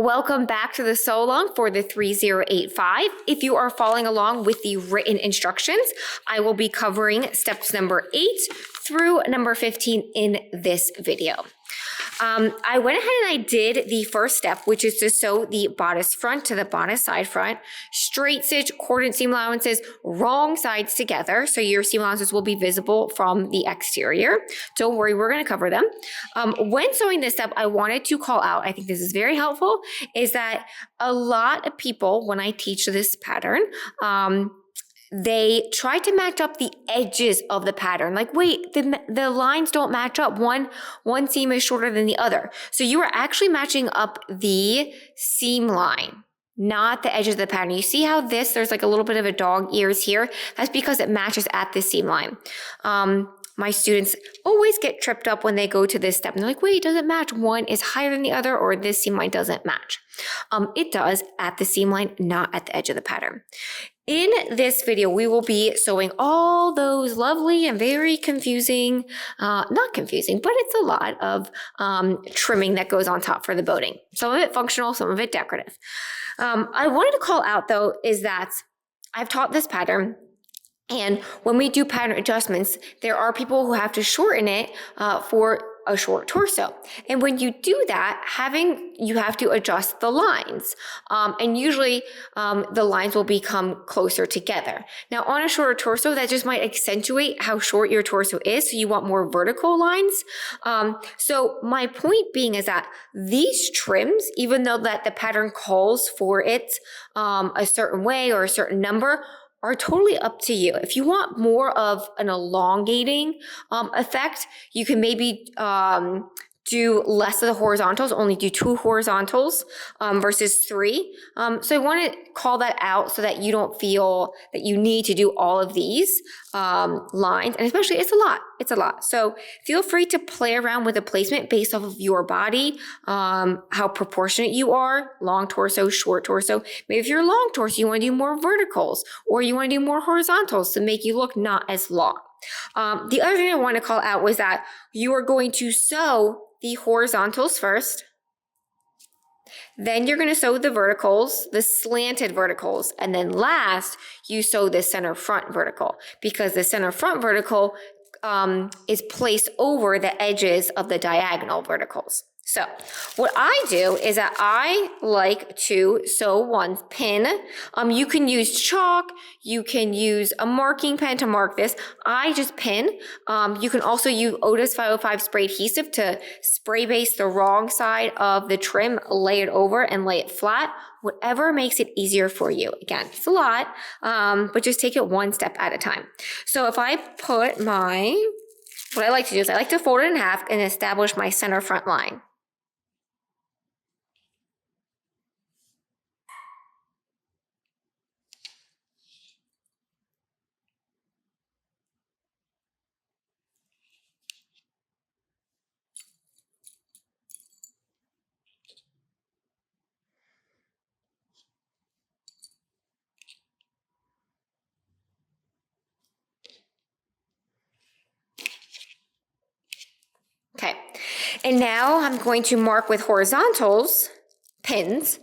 Welcome back to the sew along for the 3085. If you are following along with the written instructions, I will be covering steps number 8 through number 15 in this video. I went ahead and I did the first step, which is to sew the bodice front to the bodice side front, straight stitch, cordon seam allowances, wrong sides together, so your seam allowances will be visible from the exterior. Don't worry, we're going to cover them. When sewing this step, I wanted to call out, I think this is very helpful, is that a lot of people, when I teach this pattern, they try to match up the edges of the pattern. Like, wait, the lines don't match up. One seam is shorter than the other. So you are actually matching up the seam line, not the edges of the pattern. You see how there's like a little bit of a dog ears here? That's because it matches at the seam line. My students always get tripped up when they go to this step and they're like, wait, does it match? One is higher than the other, or this seam line doesn't match. It does at the seam line, not at the edge of the pattern. In this video, we will be sewing all those lovely and very confusing, not confusing, but it's a lot of trimming that goes on top for the boating. Some of it functional, some of it decorative. I wanted to call out though, is that I've taught this pattern, and when we do pattern adjustments, there are people who have to shorten it for a short torso. And when you do that, you have to adjust the lines. And usually the lines will become closer together. Now on a shorter torso, that just might accentuate how short your torso is. So you want more vertical lines. So my point being is that these trims, even though that the pattern calls for it a certain way or a certain number, are totally up to you. If you want more of an elongating effect, you can maybe do less of the horizontals, only do 2 horizontals versus 3. So I want to call that out so that you don't feel that you need to do all of these lines, and especially it's a lot. So feel free to play around with the placement based off of your body, how proportionate you are, long torso, short torso. Maybe if you're long torso, you want to do more verticals, or you want to do more horizontals to make you look not as long. The other thing I want to call out was that you are going to sew the horizontals first, then you're going to sew the verticals, the slanted verticals, and then last you sew the center front vertical, because the center front vertical is placed over the edges of the diagonal verticals. So what I do is that I like to sew one pin. You can use chalk, you can use a marking pen to mark this. I just pin. You can also use Otis 505 spray adhesive to spray base the wrong side of the trim, lay it over and lay it flat. Whatever makes it easier for you. Again, it's a lot, but just take it one step at a time. So if I put what I like to do is I like to fold it in half and establish my center front line. Okay, and now I'm going to mark with horizontals, pins,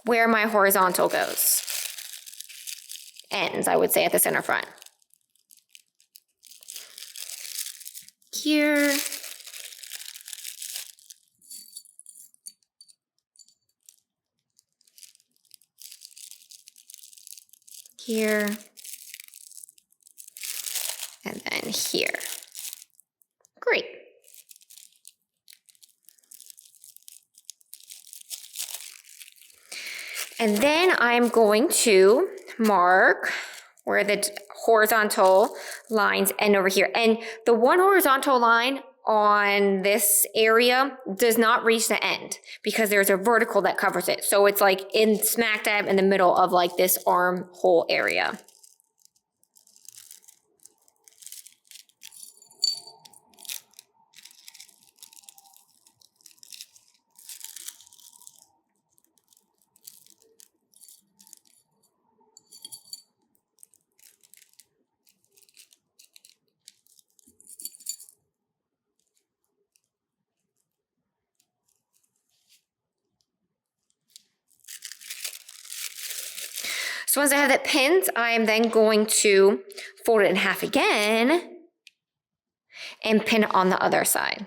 where my horizontal goes. Ends, I would say, at the center front. Here. Here. And then here. Great. And then I'm going to mark where the horizontal lines end over here. And the one horizontal line on this area does not reach the end because there's a vertical that covers it. So it's like in smack dab in the middle of like this armhole area. So once I have that pinned, I am then going to fold it in half again and pin it on the other side.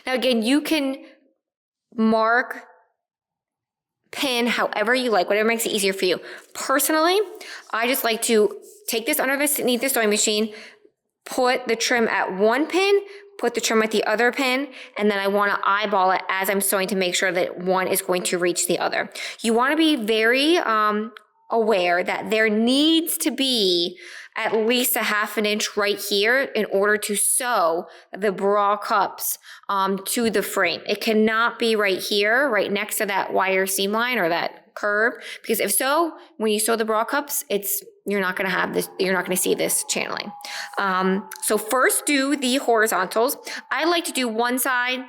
Now again, you can mark, pin however you like, whatever makes it easier for you. Personally, I just like to take this underneath the sewing machine, put the trim at one pin, put the trim at the other pin, and then I want to eyeball it as I'm sewing to make sure that one is going to reach the other. You want to be very aware that there needs to be at least a ½ inch right here in order to sew the bra cups to the frame. It cannot be right here, right next to that wire seam line or that curve, because if so, when you sew the bra cups, you're not going to have this, you're not going to see this channeling. So first do the horizontals. I like to do one side,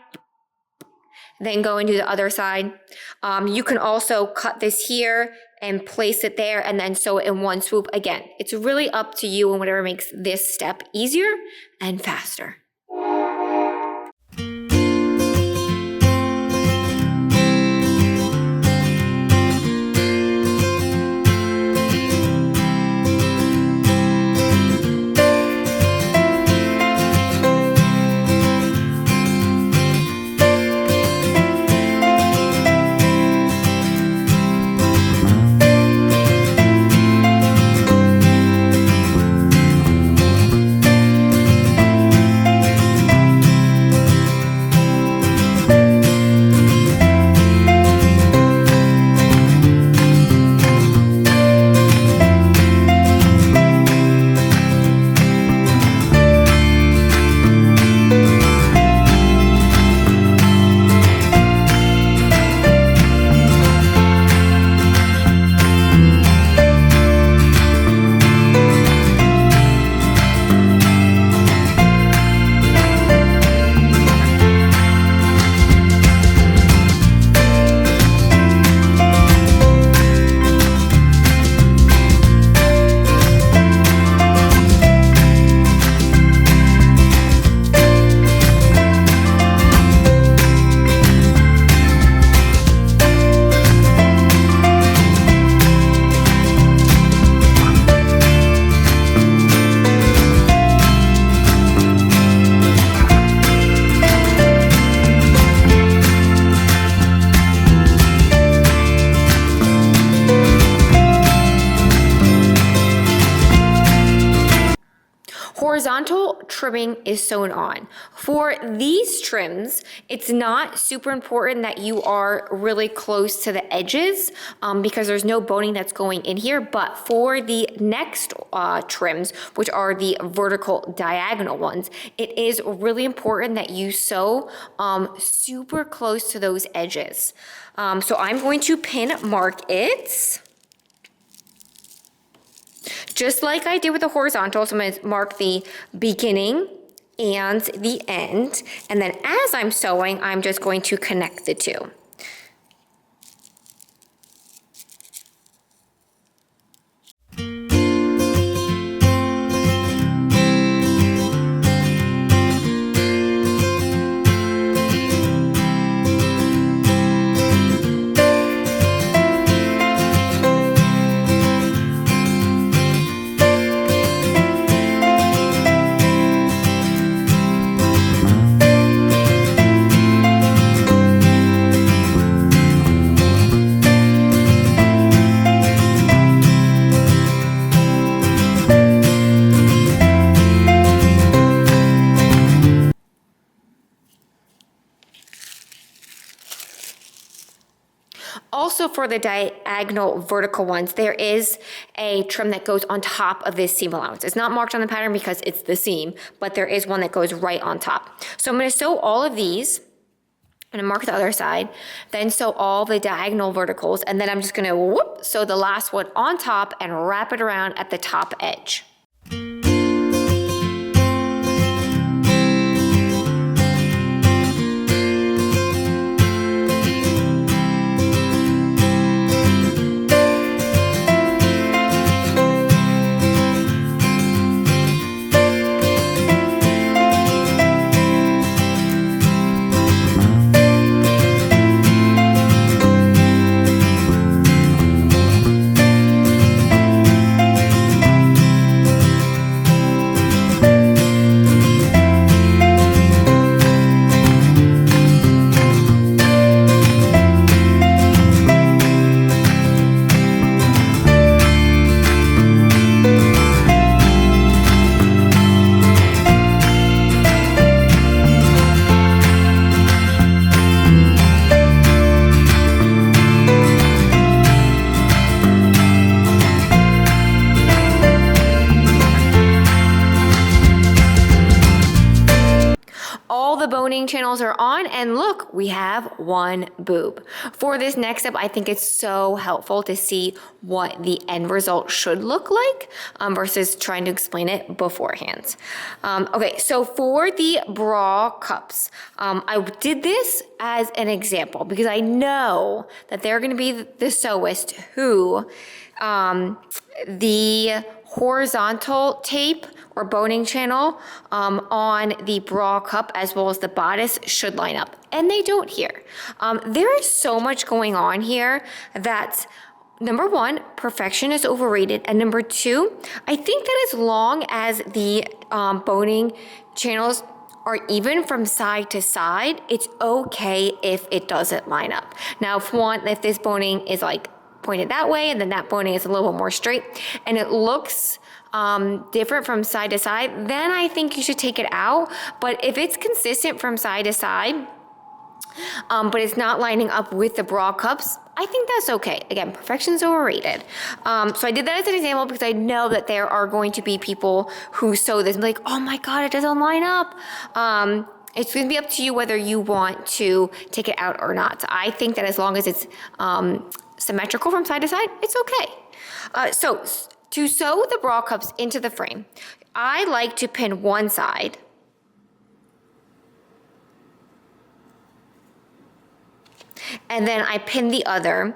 then go into the other side. You can also cut this here and place it there and then sew it in one swoop. Again, it's really up to you and whatever makes this step easier and faster. Horizontal trimming is sewn on. For these trims, it's not super important that you are really close to the edges because there's no boning that's going in here. But for the next trims, which are the vertical diagonal ones, it is really important that you sew super close to those edges. So I'm going to pin mark it. Just like I did with the horizontals, I'm going to mark the beginning and the end. And then as I'm sewing, I'm just going to connect the two. Also for the diagonal vertical ones, there is a trim that goes on top of this seam allowance. It's not marked on the pattern because it's the seam, but there is one that goes right on top. So I'm going to sew all of these. I'm going to mark the other side, then sew all the diagonal verticals, and then I'm just going to sew the last one on top and wrap it around at the top edge. the boning channels are on, and look, we have one boob. For this next step, I think it's so helpful to see what the end result should look like versus trying to explain it beforehand. Okay, so for the bra cups, I did this as an example because I know that they're going to be the sewist who the horizontal tape or boning channel on the bra cup as well as the bodice should line up, and they don't here. There is so much going on here that number one, perfection is overrated, and number two, I think that as long as the boning channels are even from side to side, it's okay if it doesn't line up. Now, if this boning is like pointed that way and then that boning is a little bit more straight and it looks different from side to side, then I think you should take it out. But if it's consistent from side to side, but it's not lining up with the bra cups, I think that's okay. Again, perfection's overrated. So I did that as an example because I know that there are going to be people who sew this and be like, oh my God, it doesn't line up. It's going to be up to you whether you want to take it out or not. So I think that as long as it's symmetrical from side to side, it's okay. So to sew the bra cups into the frame, I like to pin one side and then I pin the other.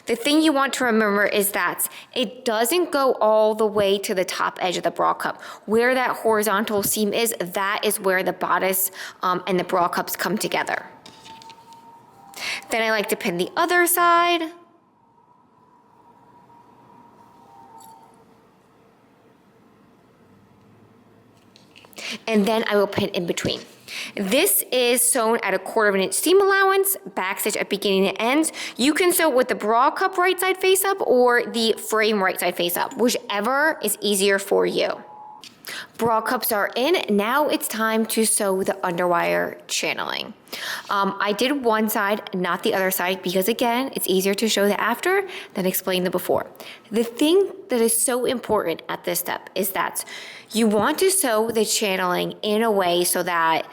The thing you want to remember is that it doesn't go all the way to the top edge of the bra cup. Where that horizontal seam is, that is where the bodice and the bra cups come together. Then I like to pin the other side. And then I will pin in between. This is sewn at 1/4 inch seam allowance, backstitch at beginning and ends. You can sew with the bra cup right side face up or the frame right side face up, whichever is easier for you. Bra cups are in. Now it's time to sew the underwire channeling. I did one side, not the other side, because again, it's easier to show the after than explain the before. The thing that is so important at this step is that you want to sew the channeling in a way so that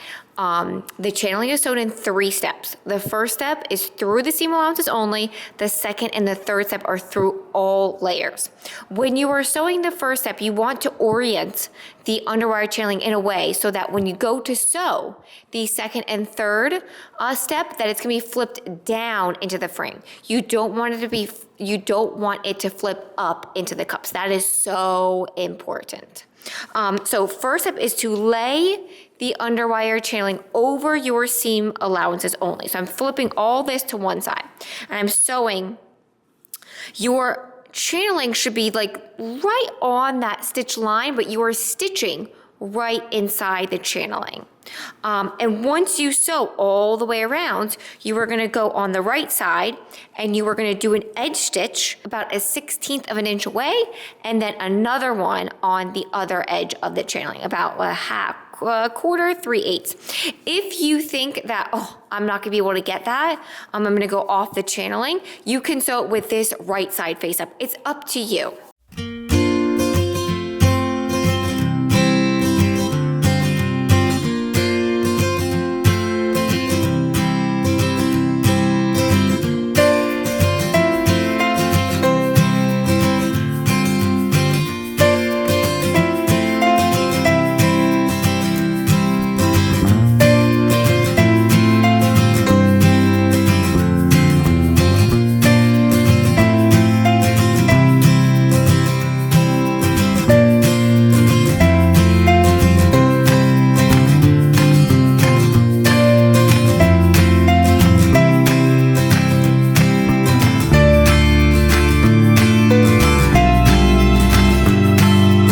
the channeling is sewn in 3 steps. The first step is through the seam allowances only. The second and the third step are through all layers. When you are sewing the first step, you want to orient the underwire channeling in a way so that when you go to sew the second and third step, that it's gonna be flipped down into the frame. You don't want it to flip up into the cups. That is so important. So first step is to lay the underwire channeling over your seam allowances only. So I'm flipping all this to one side and I'm sewing. Your channeling should be like right on that stitch line, but you are stitching right inside the channeling. And once you sew all the way around, you are going to go on the right side and you are going to do an edge stitch about 1/16 of an inch away, and then another one on the other edge of the channeling, about a quarter, 3/8. If you think that, oh, I'm not gonna be able to get that, I'm gonna go off the channeling, you can sew it with this right side face up. It's up to you.